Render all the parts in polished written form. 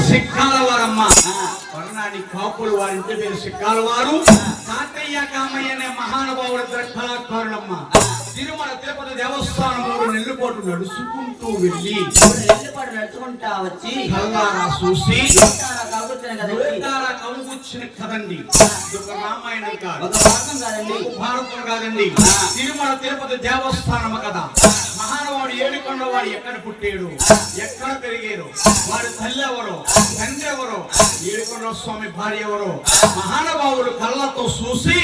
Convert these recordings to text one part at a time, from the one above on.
సిక్కాల వారమ్మ వర్ణాన్ని కాపులు వారింటి పేరు సిక్కాల వారు తాతయ్య కామయ్య అనే మహానుభావుడు కళాకారులమ్మ తిరుమల తిరుపతి దేవస్థానం నెల్లిపోటు నడుచుకుంటూ వెళ్ళి నడుచుకుంటా వచ్చి కల్లారా చూసి కవుగుచ్చిన కదండి రామాయణం కాదు భారతం కాదండి తిరుమల తిరుపతి దేవస్థానం కదా మహానుభావుడు ఏడుకొండ వాడు ఎక్కడ పుట్టాడు ఎక్కడ పెరిగారు వారి తల్లి ఎవరు తండ్రి ఎవరు ఏడుకొండ స్వామి భార్య ఎవరు మహానుభావుడు కళ్ళతో చూసి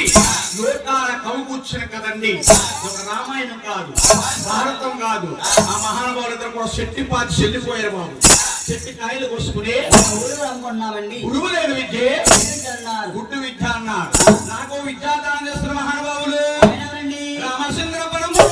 లోకాల కవుగుచ్చిన కదండి ఒక రామాయణం కాదు భారతం కాదు ఆ మహానుభావులు ఇద్దరు కూడా చెట్టిపాతి చెల్లిపోయారు బాబు చెట్టు కాయలు కోసుకుని అనుకున్నామండి గురువు లేదు విద్య గుడ్డు విద్య అన్నారు నాకు విద్యాదానం చేస్తున్న మహానుభావులు రామచంద్రపురము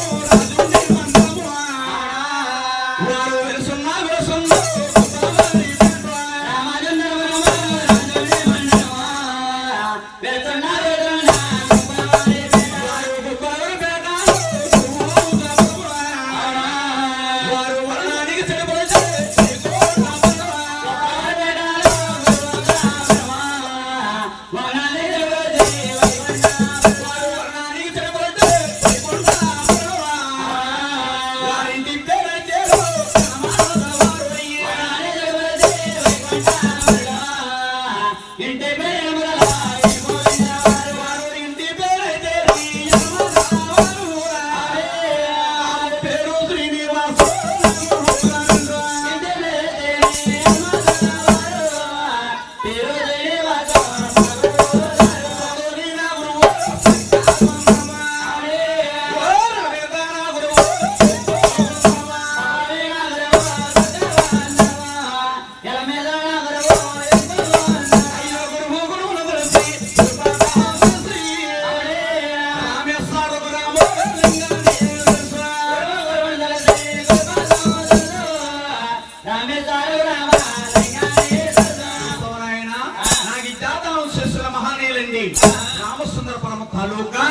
రామచంద్రపురం తాలూకా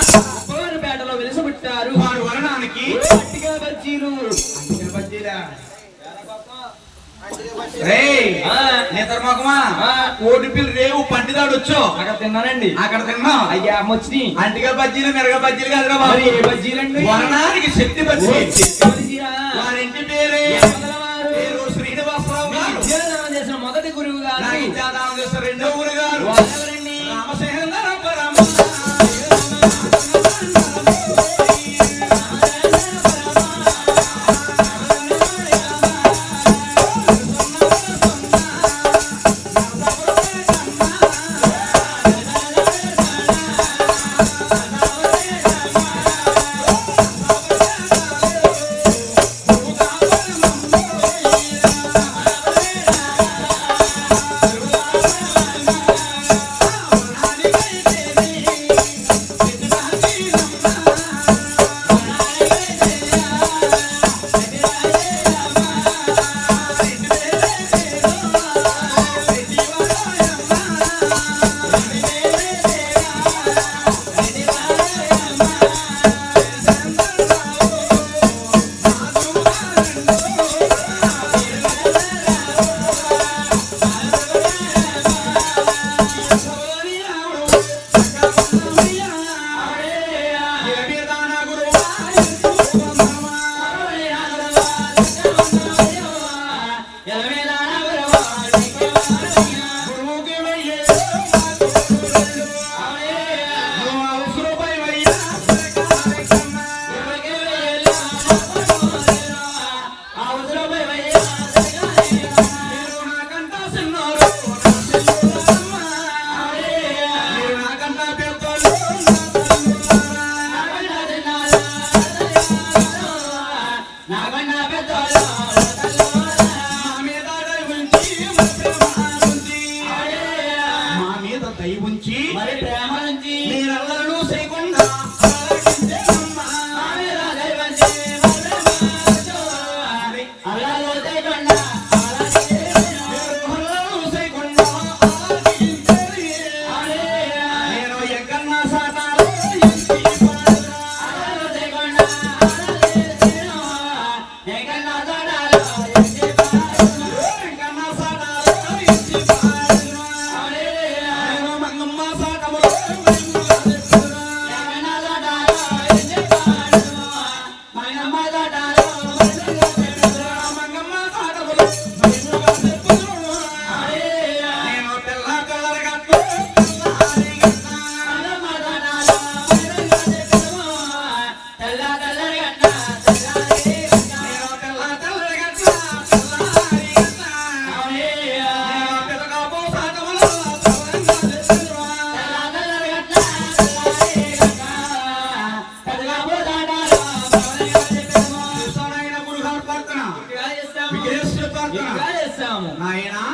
పేటలో వెలిసిబుట్టారు వారు వర్ణానికి కోటిపిల్లి రేవు పండిదాడు వచ్చో అక్కడ తిన్నానండి అక్కడ తిన్నాం అయ్యా వచ్చి అంటిగా బజ్జీలు మిరగ బజ్జీలు కాదురా బాబు ఏ బజ్జీలండి వర్ణానికి శక్తి బజ్జీ వారింటి పేరే శ్రీనివాసరావు గారు చేసిన మొదటి గురువు గారు విద్యాదానం చేసిన రెండో గురువు గారు రామచంద్రపురం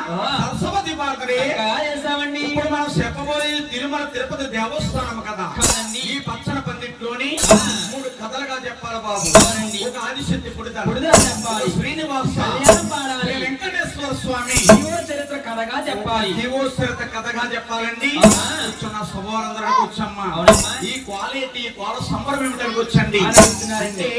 సరస్వతి పార్కరే చేస్తామండి. ఇప్పుడు మనం చెప్పబోయే తిరుమల తిరుపతి దేవస్థానం కదా. అవునండి. ఈ పచ్చన పందిట్లోని 3 కథలుగా చెప్పాలి బాబు. అవునండి. ఒక ఆదిశక్తి పుడిదారు, పుడిదా చెప్పాలి. శ్రీనివాస, కళ్యాణం పాడాలి. వెంకటేశ్వర స్వామి జీవో చరిత్ర కథగా చెప్పాలి. జీవోత్సరిత కథగా చెప్పాలండి. అవునా? కూర్చున్న సభోరందరూ కూర్చోమ్మా. అవునమ్మా. ఈ క్వాలిటీ కోల సంబరం ఏమిటని కూర్చోండి. అని అడుగుతున్నారండి. అంటే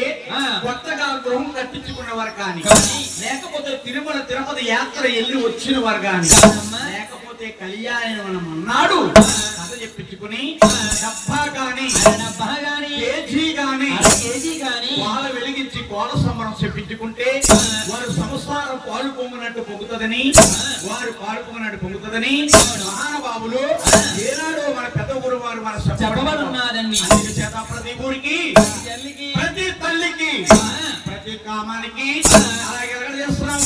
కొత్తగా గృహం కట్టించుకున్నవారు కానీ, కానీ, లేకపోతే తిరుమల తిరుపతి యాత్ర వెళ్ళి వచ్చిన వారు కానీ, అవునమ్మా. లేకపోతే కళ్యాణం అన్నాడు కథ చెప్పించుకుని డబ్బా గాని డబ్బా గాని, కేజీ గాని కేజీ గాని పాల వెలిగించి కోల సంబరం చెప్పించుకుంటే వారు సంసారం పాలు పొంగినట్టు పొంగుతుందని, వారు పాలు పొంగినట్టు పొంగుతుందని మహానుభావులు ఏనాడో మన పెద్ద ఊరు వారు మన చెప్పబడి ఉన్నదండి. అందుకు చేత ప్రతి ఊరికి, తల్లికి, ప్రతి తల్లికి, ఆ, ప్రతి కామానికి అలాగే ఎక్కడ చేస్తున్నాం.